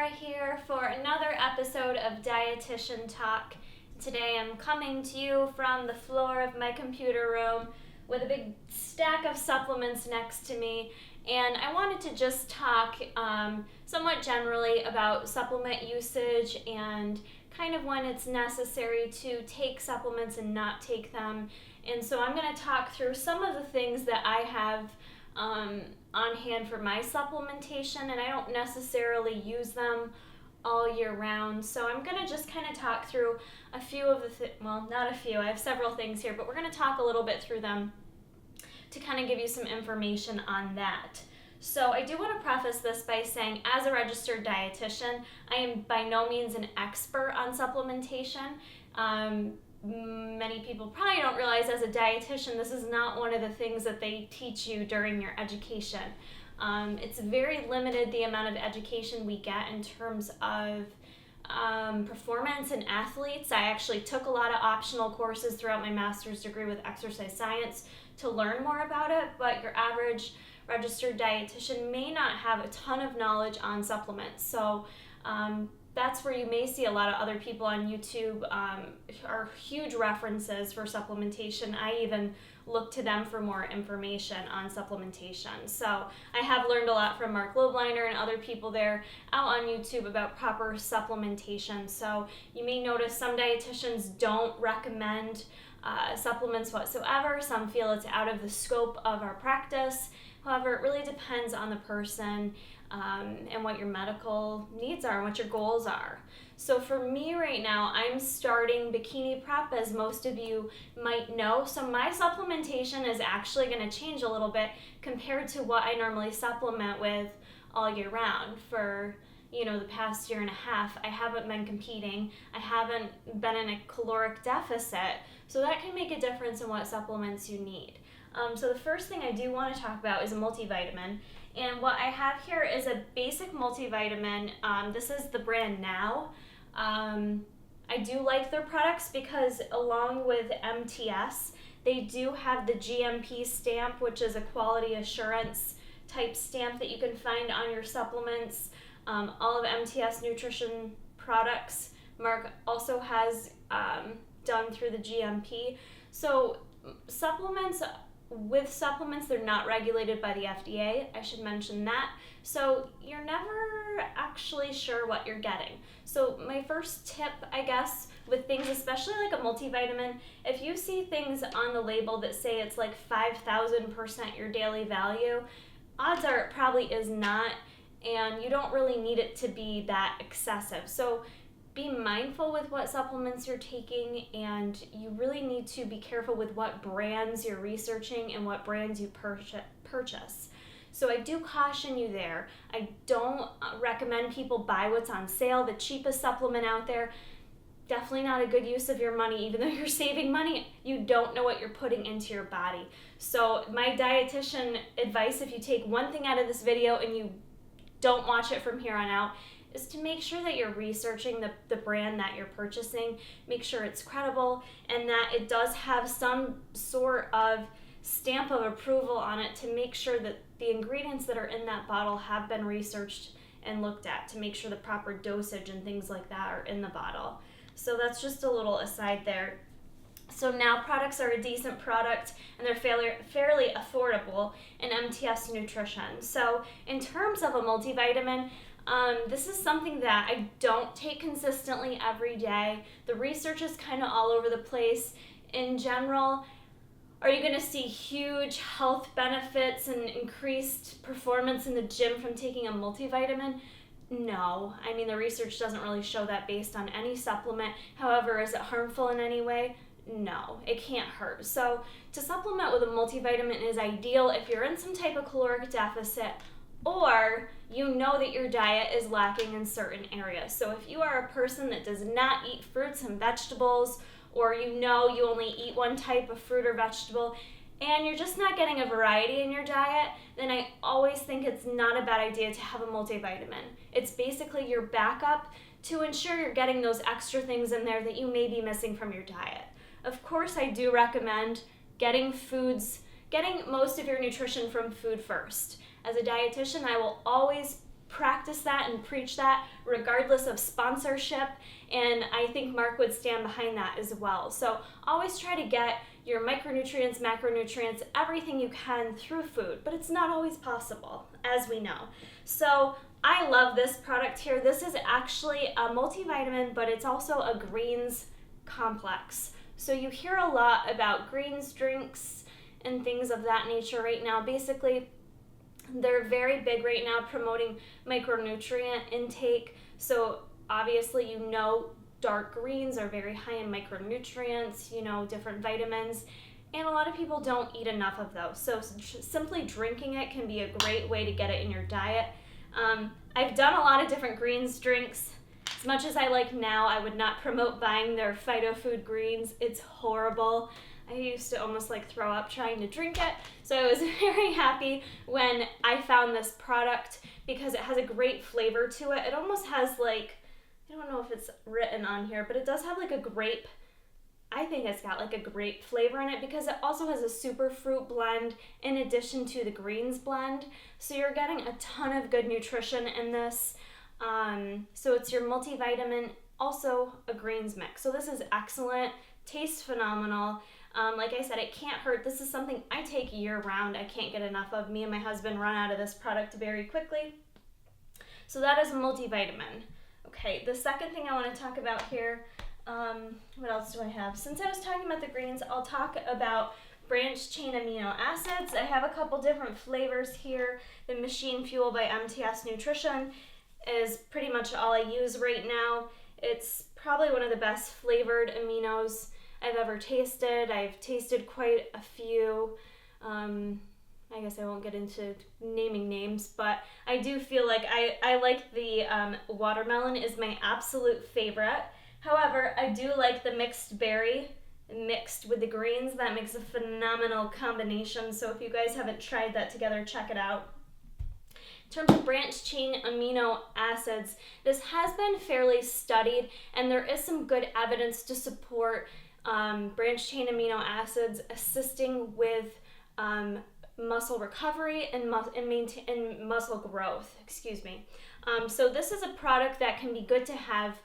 Sarah here for another episode of Dietitian Talk. Today I'm coming to you from the floor of my computer room with a big stack of supplements next to me, and I wanted to just talk somewhat generally about supplement usage and kind of when it's necessary to take supplements and not take them. And so I'm going to talk through some of the things that I have on hand for my supplementation, and I don't necessarily use them all year round. So I'm going to just kind of talk through a few of the, well, not a few, I have several things here, but we're going to talk a little bit through them to kind of give you some information on that. So I do want to preface this by saying, as a registered dietitian, I am by no means an expert on supplementation. Many people probably don't realize as a dietitian, this is not one of the things that they teach you during your education. It's very limited the amount of education we get in terms of performance and athletes. I actually took a lot of optional courses throughout my master's degree with exercise science to learn more about it, but your average registered dietitian may not have a ton of knowledge on supplements. So that's where you may see a lot of other people on YouTube are huge references for supplementation. I even look to them for more information on supplementation. So I have learned a lot from Mark Lobliner and other people there out on YouTube about proper supplementation. So you may notice some dietitians don't recommend supplements whatsoever. Some feel it's out of the scope of our practice. However, it really depends on the person and what your medical needs are and what your goals are. So for me right now, I'm starting bikini prep, as most of you might know. So my supplementation is actually going to change a little bit compared to what I normally supplement with all year round. For the past year and a half, I haven't been competing. I haven't been in a caloric deficit. So that can make a difference in what supplements you need. So the first thing I do want to talk about is a multivitamin. And what I have here is a basic multivitamin. This is the brand Now. I do like their products because along with MTS, they do have the GMP stamp, which is a quality assurance type stamp that you can find on your supplements. All of MTS nutrition products, Mark also has done through the GMP. So with supplements, they're not regulated by the FDA. I should mention that. So you're never actually sure what you're getting. So my first tip, I guess, with things, especially like a multivitamin, if you see things on the label that say it's like 5,000% your daily value, odds are it probably is not, and you don't really need it to be that excessive. So be mindful with what supplements you're taking, and you really need to be careful with what brands you're researching and what brands you purchase. So I do caution you there. I don't recommend people buy what's on sale. The cheapest supplement out there, definitely not a good use of your money. Even though you're saving money, you don't know what you're putting into your body. So my dietitian advice, if you take one thing out of this video and you don't watch it from here on out, is to make sure that you're researching the brand that you're purchasing, make sure it's credible, and that it does have some sort of stamp of approval on it to make sure that the ingredients that are in that bottle have been researched and looked at to make sure the proper dosage and things like that are in the bottle. So that's just a little aside there. So Now products are a decent product, and they're fairly affordable in MTS nutrition. So in terms of a multivitamin, this is something that I don't take consistently every day. The research is kind of all over the place. In general, are you going to see huge health benefits and increased performance in the gym from taking a multivitamin? No. I mean, the research doesn't really show that based on any supplement. However, is it harmful in any way? No, it can't hurt. So to supplement with a multivitamin is ideal if you're in some type of caloric deficit, or you know that your diet is lacking in certain areas. So if you are a person that does not eat fruits and vegetables, or you only eat one type of fruit or vegetable, and you're just not getting a variety in your diet, then I always think it's not a bad idea to have a multivitamin. It's basically your backup to ensure you're getting those extra things in there that you may be missing from your diet. Of course, I do recommend getting most of your nutrition from food first. As a dietitian, I will always practice that and preach that regardless of sponsorship, and I think Mark would stand behind that as well. So always try to get your micronutrients, macronutrients, everything you can through food, but it's not always possible, as we know. So I love this product here. This is actually a multivitamin, but it's also a greens complex. So you hear a lot about greens drinks and things of that nature right now. Basically, they're very big right now promoting micronutrient intake. So obviously, you know, dark greens are very high in micronutrients, you know, different vitamins, and a lot of people don't eat enough of those. So simply drinking it can be a great way to get it in your diet. I've done a lot of different greens drinks. As much as I like now, I would not promote buying their phytofood greens. It's horrible. I used to almost like throw up trying to drink it. So I was very happy when I found this product because it has a great flavor to it. It almost has like, I don't know if it's written on here, but it does have like a grape. I think it's got like a grape flavor in it because it also has a super fruit blend in addition to the greens blend. So you're getting a ton of good nutrition in this. So it's your multivitamin, also a greens mix. So this is excellent, tastes phenomenal. Like I said, it can't hurt. This is something I take year round. I can't get enough of. Me and my husband run out of this product very quickly. So that is a multivitamin. Okay, the second thing I want to talk about here, what else do I have? Since I was talking about the greens, I'll talk about branched chain amino acids. I have a couple different flavors here. The Machine Fuel by MTS Nutrition is pretty much all I use right now. It's probably one of the best flavored aminos I've ever tasted. I've tasted quite a few. I guess I won't get into naming names, but I do feel like I like the watermelon is my absolute favorite. However, I do like the mixed berry mixed with the greens. That makes a phenomenal combination. So if you guys haven't tried that together, check it out. In terms of branched chain amino acids, this has been fairly studied, and there is some good evidence to support branched chain amino acids assisting with muscle recovery and muscle growth. So this is a product that can be good to have.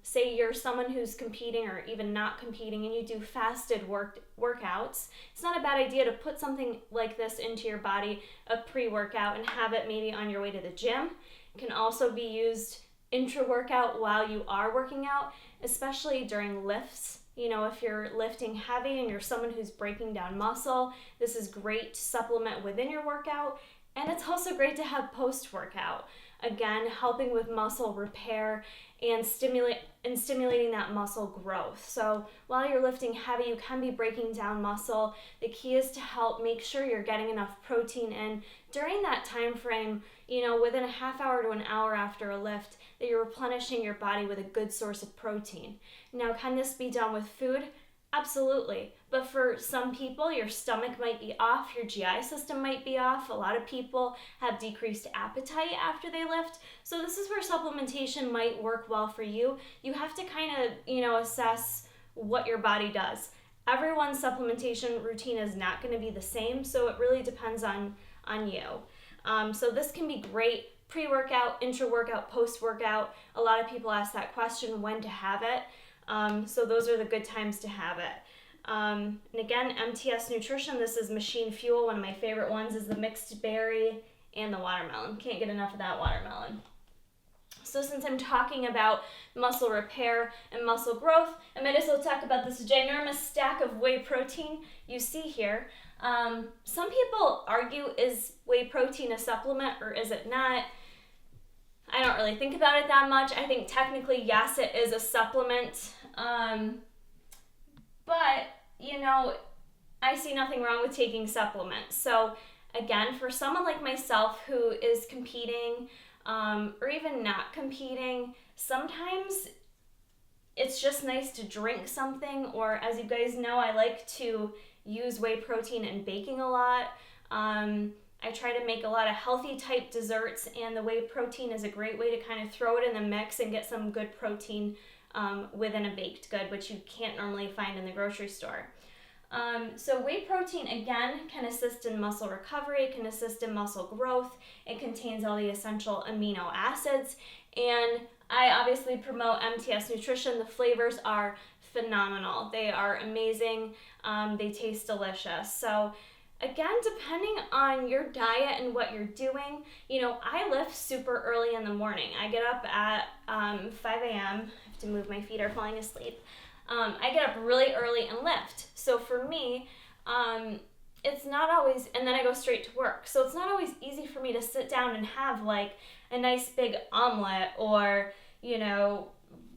Say you're someone who's competing or even not competing and you do fasted workouts. It's not a bad idea to put something like this into your body, a pre-workout, and have it maybe on your way to the gym. It can also be used intra-workout while you are working out, especially during lifts. You know, if you're lifting heavy and you're someone who's breaking down muscle, this is great to supplement within your workout. And it's also great to have post-workout. Again, helping with muscle repair and stimulating that muscle growth. So while you're lifting heavy, you can be breaking down muscle. The key is to help make sure you're getting enough protein in during that time frame, you know, within a half hour to an hour after a lift, that you're replenishing your body with a good source of protein. Now, can this be done with food? Absolutely. But for some people, your stomach might be off, your GI system might be off. A lot of people have decreased appetite after they lift. So this is where supplementation might work well for you. You have to kind of, you know, assess what your body does. Everyone's supplementation routine is not going to be the same, so it really depends on you. So this can be great pre-workout, intra-workout, post-workout. A lot of people ask that question, when to have it. So those are the good times to have it. And again, MTS Nutrition, this is Machine Fuel. One of my favorite ones is the mixed berry and the watermelon. Can't get enough of that watermelon. So since I'm talking about muscle repair and muscle growth, I might as well talk about this ginormous stack of whey protein you see here. Some people argue, is whey protein a supplement or is it not? I don't really think about it that much. I think technically, yes, it is a supplement. But, you know, I see nothing wrong with taking supplements. So, again, for someone like myself who is competing or even not competing, sometimes it's just nice to drink something. Or, as you guys know, I like to use whey protein in baking a lot. I try to make a lot of healthy type desserts, and the whey protein is a great way to kind of throw it in the mix and get some good protein within a baked good, which you can't normally find in the grocery store. So whey protein, again, can assist in muscle recovery, can assist in muscle growth. It contains all the essential amino acids, and I obviously promote MTS nutrition. The flavors are phenomenal. They are amazing. They taste delicious. So again, depending on your diet and what you're doing, I lift super early in the morning. I get up at 5 a.m. I have to move, my feet are falling asleep. I get up really early and lift. So for me, it's not always, and then I go straight to work. So it's not always easy for me to sit down and have like a nice big omelet or,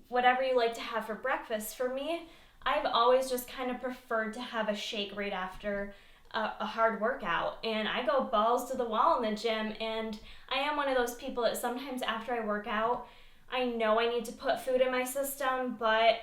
whatever you like to have for breakfast. For me, I've always just kind of preferred to have a shake right after a hard workout. And I go balls to the wall in the gym, and I am one of those people that sometimes after I work out, I know I need to put food in my system, but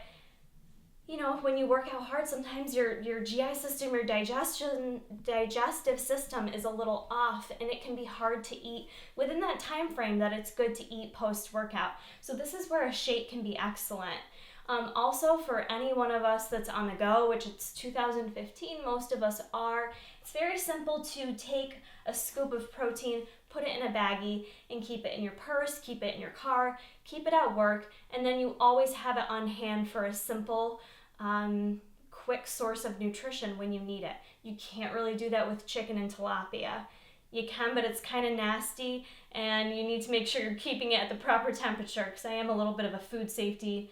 when you work out hard, sometimes your GI system, your digestive system is a little off, and it can be hard to eat within that time frame that it's good to eat post-workout. So this is where a shake can be excellent. Also, for any one of us that's on the go, which it's 2015, most of us are, it's very simple to take a scoop of protein, put it in a baggie, and keep it in your purse, keep it in your car, keep it at work, and then you always have it on hand for a simple, quick source of nutrition when you need it. You can't really do that with chicken and tilapia. You can, but it's kind of nasty, and you need to make sure you're keeping it at the proper temperature, because I am a little bit of a food safety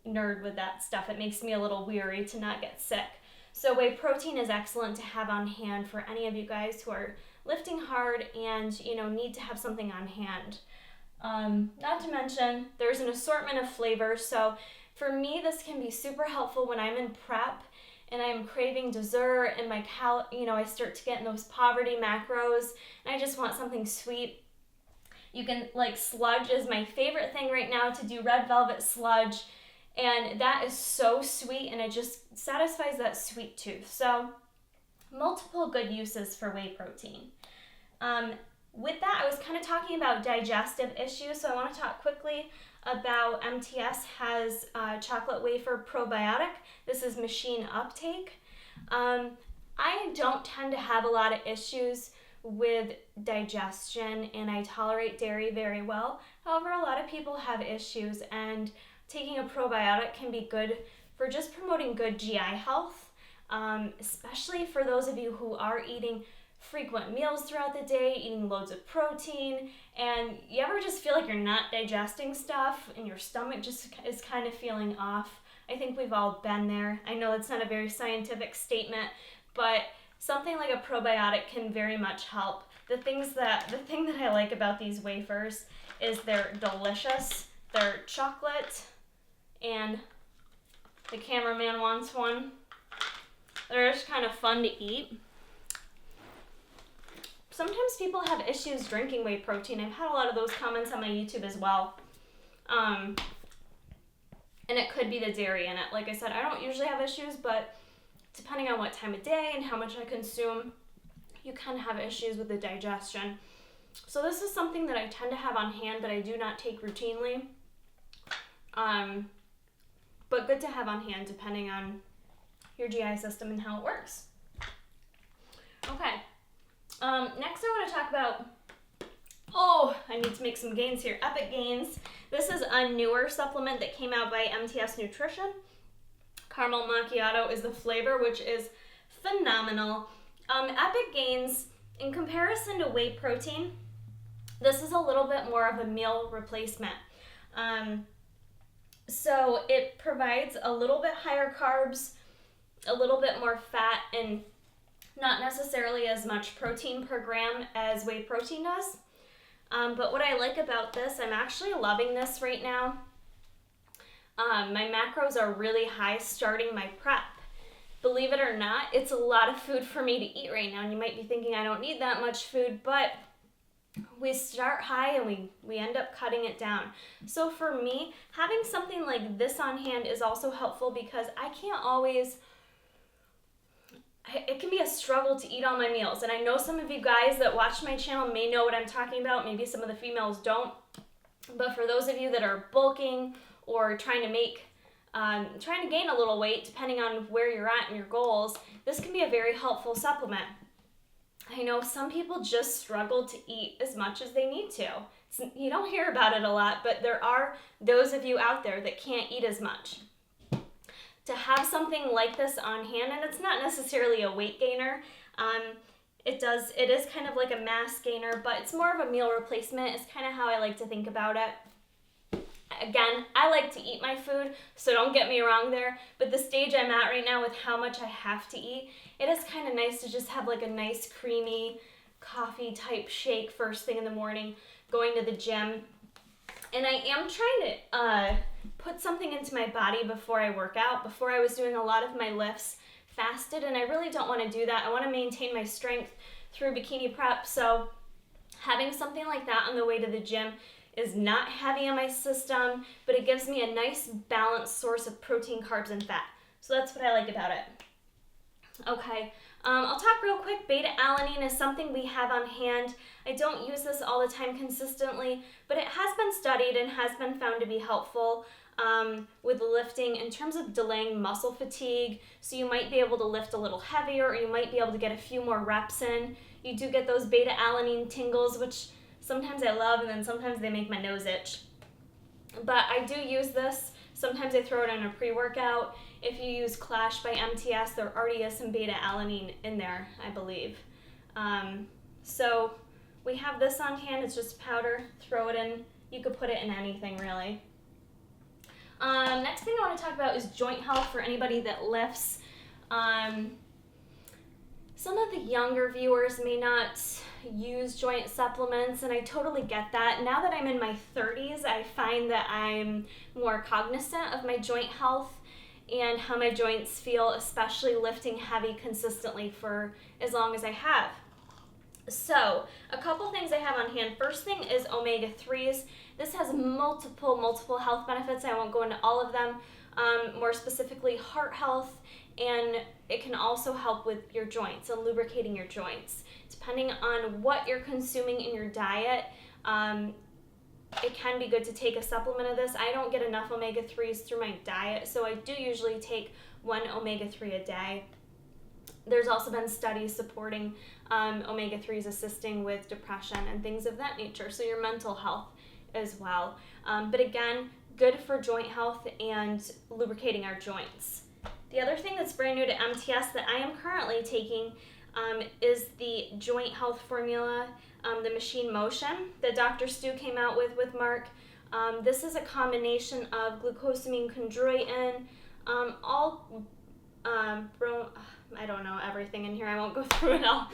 nerd with that stuff. It makes me a little weary to not get sick. So whey protein is excellent to have on hand for any of you guys who are lifting hard and need to have something on hand. Not to mention, there's an assortment of flavors. So for me, this can be super helpful when I'm in prep and I'm craving dessert and I start to get in those poverty macros and I just want something sweet. You can, sludge is my favorite thing right now to do, red velvet sludge, and that is so sweet and it just satisfies that sweet tooth. So multiple good uses for whey protein. With that, I was kind of talking about digestive issues, so I want to talk quickly about MTS has chocolate wafer probiotic. This is machine uptake. I don't tend to have a lot of issues with digestion, and I tolerate dairy very well. However, a lot of people have issues, and taking a probiotic can be good for just promoting good GI health, especially for those of you who are eating frequent meals throughout the day, eating loads of protein, and you ever just feel like you're not digesting stuff and your stomach just is kind of feeling off. I think we've all been there. I know it's not a very scientific statement, but something like a probiotic can very much help. The thing that I like about these wafers is they're delicious. They're chocolate, and the cameraman wants one. They're just kind of fun to eat. Sometimes people have issues drinking whey protein. I've had a lot of those comments on my YouTube as well. And it could be the dairy in it. Like I said, I don't usually have issues, but depending on what time of day and how much I consume, you can have issues with the digestion. So this is something that I tend to have on hand that I do not take routinely. But good to have on hand depending on your GI system and how it works. Okay. Next I want to talk about, I need to make some gains here. Epic Gains. This is a newer supplement that came out by MTS Nutrition. Caramel macchiato is the flavor, which is phenomenal. Epic Gains, in comparison to whey protein, this is a little bit more of a meal replacement. So it provides a little bit higher carbs, a little bit more fat, and not necessarily as much protein per gram as whey protein does. But what I like about this, I'm actually loving this right now. My macros are really high starting my prep. Believe it or not, it's a lot of food for me to eat right now. And you might be thinking I don't need that much food, but we start high and we end up cutting it down. So for me, having something like this on hand is also helpful because I can't always, it can be a struggle to eat all my meals. And I know some of you guys that watch my channel may know what I'm talking about. Maybe some of the females don't. But for those of you that are bulking or trying to make trying to gain a little weight, depending on where you're at in your goals, this can be a very helpful supplement. I know some people just struggle to eat as much as they need to. You don't hear about it a lot, but there are those of you out there that can't eat as much. To have something like this on hand, and it's not necessarily a weight gainer, it is kind of like a mass gainer, but it's more of a meal replacement is kind of how I like to think about it. Again, I like to eat my food, so don't get me wrong there, but the stage I'm at right now with how much I have to eat, it is kind of nice to just have like a nice creamy coffee type shake first thing in the morning, going to the gym. And I am trying to put something into my body before I work out. Before I was doing a lot of my lifts fasted, and I really don't want to do that. I want to maintain my strength through bikini prep, so having something like that on the way to the gym is not heavy on my system, but it gives me a nice balanced source of protein, carbs, and fat. So that's what I like about it. Okay, I'll talk real quick. Beta-alanine is something we have on hand. I don't use this all the time consistently, but it has been studied and has been found to be helpful with lifting in terms of delaying muscle fatigue. So you might be able to lift a little heavier, or you might be able to get a few more reps in. You do get those beta-alanine tingles, which sometimes I love, and then sometimes they make my nose itch. But I do use this. Sometimes I throw it in a pre-workout. If you use Clash by MTS, there already is some beta-alanine in there, I believe. So we have this on hand. It's just powder. Throw it in. You could put it in anything, really. Next thing I want to talk about is joint health for anybody that lifts. Some of the younger viewers may not use joint supplements, and I totally get that. Now that I'm in my 30s, I find that I'm more cognizant of my joint health and how my joints feel, especially lifting heavy consistently for as long as I have. So, a couple things I have on hand. First thing is omega-3s. This has multiple health benefits. I won't go into all of them. More specifically, heart health, and it can also help with your joints and lubricating your joints. Depending on what you're consuming in your diet, it can be good to take a supplement of this. I don't get enough omega-3s through my diet, so I do usually take 1 omega-3 a day. There's also been studies supporting omega-3s assisting with depression and things of that nature, so your mental health as well. But again, good for joint health and lubricating our joints. The other thing that's brand new to MTS that I am currently taking is the joint health formula, the machine motion that Dr. Stu came out with Mark. This is a combination of glucosamine, chondroitin, I don't know everything in here. I won't go through it all.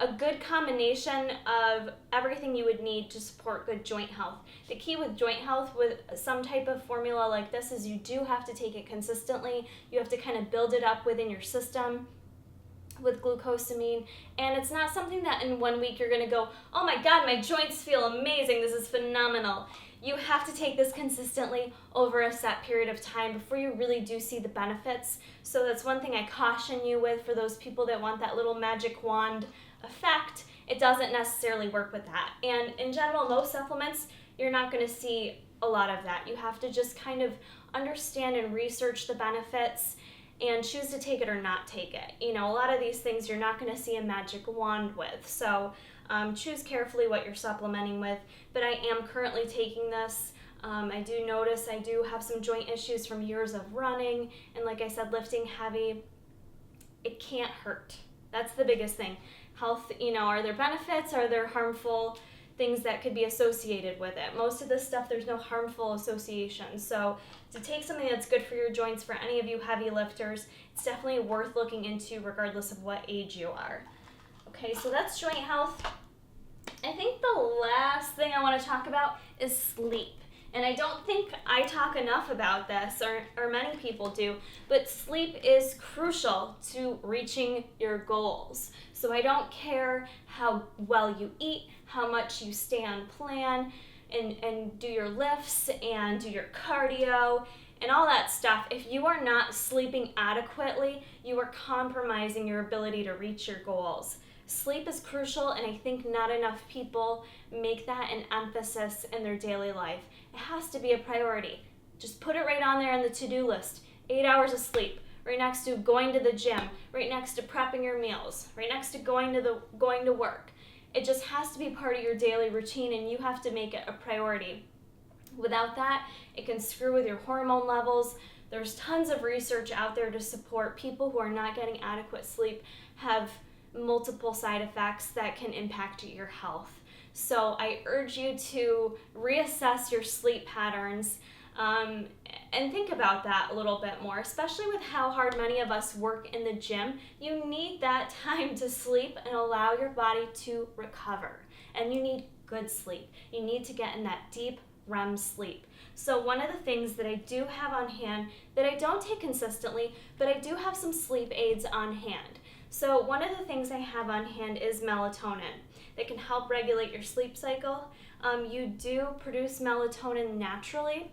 A good combination of everything you would need to support good joint health. The key with joint health with some type of formula like this is you do have to take it consistently. You have to kind of build it up within your system with glucosamine, and it's not something that in 1 week you're going to go, oh my god, my joints feel amazing, this is phenomenal. You have to take this consistently over a set period of time before you really do see the benefits. So that's one thing I caution you with for those people that want that little magic wand effect. It doesn't necessarily work with that. And in general, most supplements, you're not going to see a lot of that. You have to just kind of understand and research the benefits and choose to take it or not take it. You know, a lot of these things you're not going to see a magic wand with. So choose carefully what you're supplementing with. But I am currently taking this. I do notice I do have some joint issues from years of running. And like I said, lifting heavy, it can't hurt. That's the biggest thing. Health, you know, are there benefits? Are there harmful things that could be associated with it? Most of this stuff, there's no harmful association. So to take something that's good for your joints, for any of you heavy lifters, it's definitely worth looking into regardless of what age you are. Okay, so that's joint health. I think the last thing I want to talk about is sleep. And I don't think I talk enough about this, or many people do, but sleep is crucial to reaching your goals. So I don't care how well you eat, how much you stay on plan, and do your lifts and do your cardio and all that stuff. If you are not sleeping adequately, you are compromising your ability to reach your goals. Sleep is crucial, and I think not enough people make that an emphasis in their daily life. It has to be a priority. Just put it right on there on the to-do list. 8 hours of sleep, right next to going to the gym, right next to prepping your meals, right next to going to work. It just has to be part of your daily routine, and you have to make it a priority. Without that, it can screw with your hormone levels. There's tons of research out there to support people who are not getting adequate sleep have multiple side effects that can impact your health. So I urge you to reassess your sleep patterns and think about that a little bit more, especially with how hard many of us work in the gym. You need that time to sleep and allow your body to recover. And you need good sleep. You need to get in that deep REM sleep. So one of the things that I do have on hand that I don't take consistently, but I do have some sleep aids on hand. So one of the things I have on hand is melatonin that can help regulate your sleep cycle. You do produce melatonin naturally.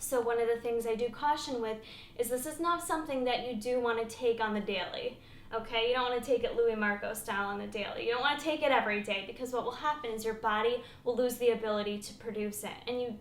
So one of the things I do caution with is this is not something that you do want to take on the daily. Okay, you don't want to take it Louis Marco style on the daily. You don't want to take it every day, because what will happen is your body will lose the ability to produce it. And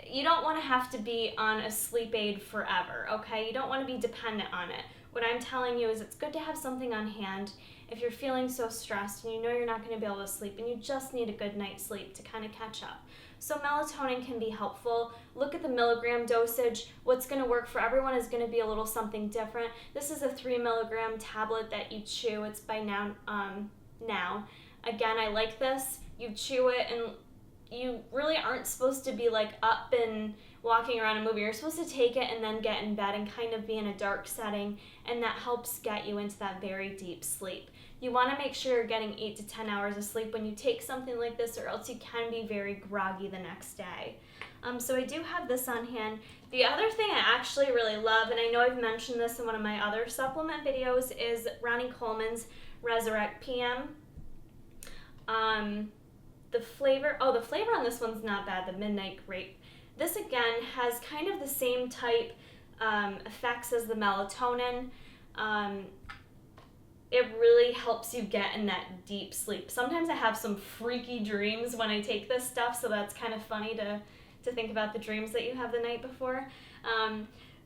you don't want to have to be on a sleep aid forever, okay? You don't want to be dependent on it. What I'm telling you is it's good to have something on hand if you're feeling so stressed and you know you're not going to be able to sleep and you just need a good night's sleep to kind of catch up. So melatonin can be helpful. Look at the milligram dosage. What's going to work for everyone is going to be a little something different. This is a 3 milligram tablet that you chew. It's by now. Again, I like this. You chew it, and you really aren't supposed to be like up and walking around and moving. You're supposed to take it and then get in bed and kind of be in a dark setting, and that helps get you into that very deep sleep. You want to make sure you're getting 8 to 10 hours of sleep when you take something like this, or else you can be very groggy the next day. So I do have this on hand. The other thing I actually really love, and I know I've mentioned this in one of my other supplement videos, is Ronnie Coleman's Resurrect PM. The flavor on this one's not bad, the Midnight Grape. This again has kind of the same type effects as the melatonin. It really helps you get in that deep sleep. Sometimes I have some freaky dreams when I take this stuff, so that's kind of funny to think about the dreams that you have the night before.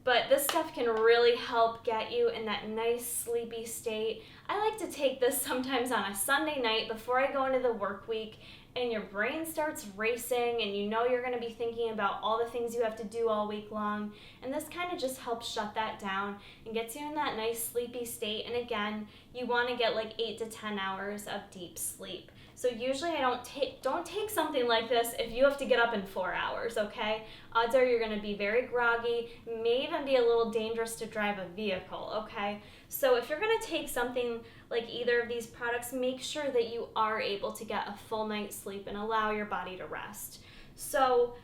But this stuff can really help get you in that nice sleepy state. I like to take this sometimes on a Sunday night before I go into the work week, and your brain starts racing and you know you're going to be thinking about all the things you have to do all week long, and this kind of just helps shut that down and gets you in that nice sleepy state. And again, you want to get like 8 to 10 hours of deep sleep. So usually I don't take something like this if you have to get up in 4 hours, okay? Odds are you're going to be very groggy, may even be a little dangerous to drive a vehicle, okay? So if you're going to take something like either of these products, make sure that you are able to get a full night's sleep and allow your body to rest. So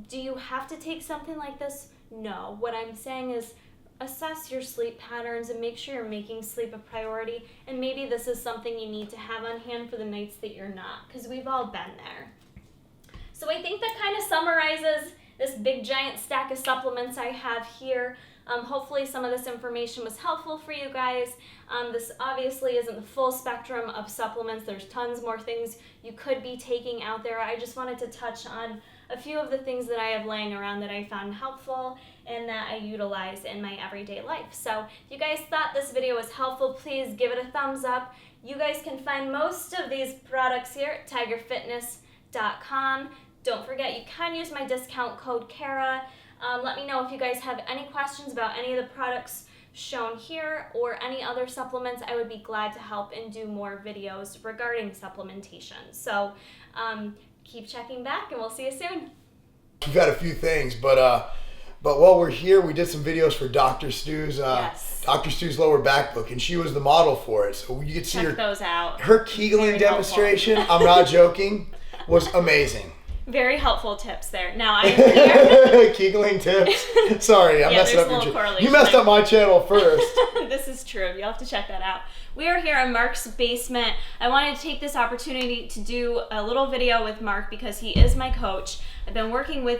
do you have to take something like this? No. What I'm saying is assess your sleep patterns and make sure you're making sleep a priority, and maybe this is something you need to have on hand for the nights that you're not, because we've all been there. So I think that kind of summarizes this big giant stack of supplements I have here. Hopefully some of this information was helpful for you guys. This obviously isn't the full spectrum of supplements. There's tons more things you could be taking out there. I just wanted to touch on a few of the things that I have laying around that I found helpful and that I utilize in my everyday life. So if you guys thought this video was helpful, please give it a thumbs up. You guys can find most of these products here at tigerfitness.com. Don't forget, you can use my discount code Kara. Let me know if you guys have any questions about any of the products shown here or any other supplements. I would be glad to help and do more videos regarding supplementation. So keep checking back, and we'll see you soon. We've got a few things, but while we're here, we did some videos for Dr. Stu's Dr. Stu's lower back book, and she was the model for it. So you could see Check those out. Her Kegling demonstration, I'm not joking, was amazing. Very helpful tips there. Now I am here. Kegling tips. Sorry, I'm messing up your channel. You messed up my channel first. This is true. You'll have to check that out. We are here in Mark's basement. I wanted to take this opportunity to do a little video with Mark because he is my coach. I've been working with